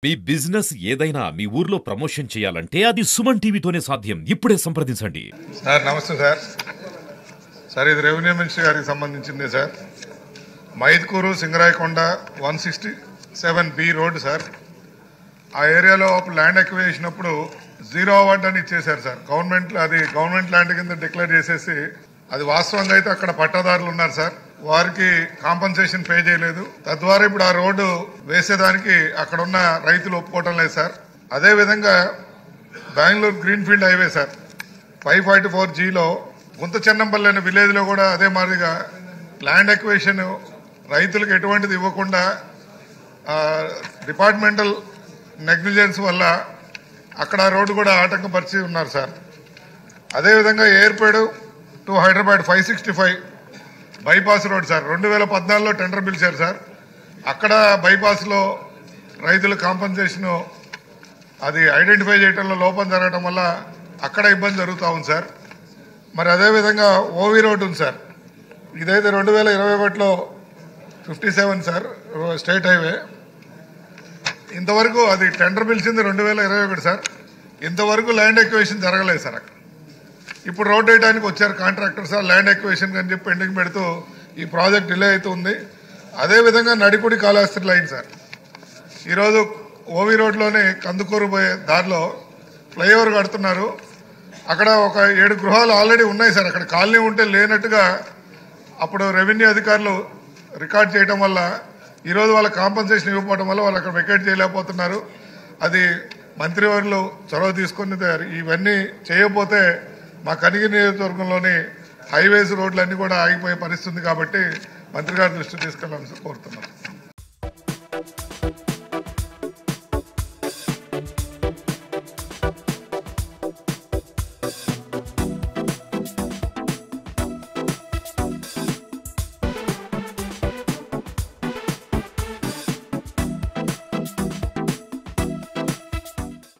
మీ business ఏదైనా మీ ఊర్లో promotion చేయాలంటే అది సుమన్ టీవీతోనే సాధ్యం. ఇప్పుడే సంప్రదించండి. సార్ నమస్తే సార్. సార్ ఇది రెవెన్యూ మినిస్టర్ గారికి సంబంధించింది sir. Mydukur Singarayakonda 167B road sir. ఆ ఏరియాలో ల్యాండ్ ఎక్విజిషన్ అప్పుడు 0 అవార్డు అని ఇచ్చేశారు సార్. గవర్నమెంట్ ల్యాండ్ కింద డిక్లేర్ చేసేసి అది వాస్తవంగా అయితే అక్కడ పట్టాదారులు ఉన్నారు సార్, వారికి కాంపన్సేషన్ పే చేయలేదు. తద్వారా ఇప్పుడు ఆ రోడ్డు వేసేదానికి అక్కడ ఉన్న రైతులు ఒప్పుకోవటం లేదు సార్. అదేవిధంగా బెంగళూరు గ్రీన్ఫీల్డ్ హైవే సార్ 544Gలో గుంత చెన్నంపల్లి అనే విలేజ్ లో కూడా అదే మాదిరిగా ల్యాండ్ ఎక్విజిషన్ రైతులకు ఎటువంటిది ఇవ్వకుండా డిపార్ట్మెంటల్ నెగ్లిజెన్స్ వల్ల అక్కడ రోడ్డు కూడా ఆటంకపరిచి ఉన్నారు సార్. అదేవిధంగా Yerpedu to Hyderabad 565 bypass road sir 2014లో టెండర్ పిలిచారు సార్. అక్కడ బైపాస్లో రైతుల కాంపన్సేషన్ అది ఐడెంటిఫై చేయడంలో లోపం జరగడం వల్ల అక్కడ ఇబ్బంది జరుగుతూ ఉంది సార్. మరి అదేవిధంగా ఓవి రోడ్ ఉంది సార్, ఇదైతే 2021లో 57 సార్ స్టేట్ హైవే. ఇంతవరకు అది టెండర్ పిలిచింది 2021 సార్. ఇంతవరకు ల్యాండ్ ఎక్విజిషన్ జరగలేదు సార్. అక్కడ ఇప్పుడు రోడ్ వేయడానికి వచ్చారు కాంట్రాక్టర్ సార్, ల్యాండ్ ఎక్విజిషన్ అని చెప్పి పెండింగ్ పెడుతూ ఈ ప్రాజెక్ట్ డిలే అవుతుంది. అదేవిధంగా నడికుడి కాళహస్తి లైన్ సార్, ఈరోజు ఓవి రోడ్లోనే కందుకూరు పోయే దారిలో ఫ్లైఓవర్ కడుతున్నారు. అక్కడ ఒక 7 గృహాలు ఆల్రెడీ ఉన్నాయి సార్. అక్కడ కాలనీ ఉంటే లేనట్టుగా అప్పుడు రెవెన్యూ అధికారులు రికార్డ్ చేయడం వల్ల ఈరోజు వాళ్ళ కాంపన్సేషన్ ఇవ్వకపోవడం వల్ల వాళ్ళు అక్కడ వెకేట్ చేయలేకపోతున్నారు. అది మంత్రివర్యులు చొరవ తీసుకుని ఇవన్నీ చేయకపోతే మా కనిగిరి నియోజకవర్గంలోని హైవేస్ రోడ్లన్నీ కూడా ఆగిపోయే పరిస్థితి ఉంది. కాబట్టి మంత్రి గారి దృష్టి తీసుకెళ్లాలని కోరుతున్నాం.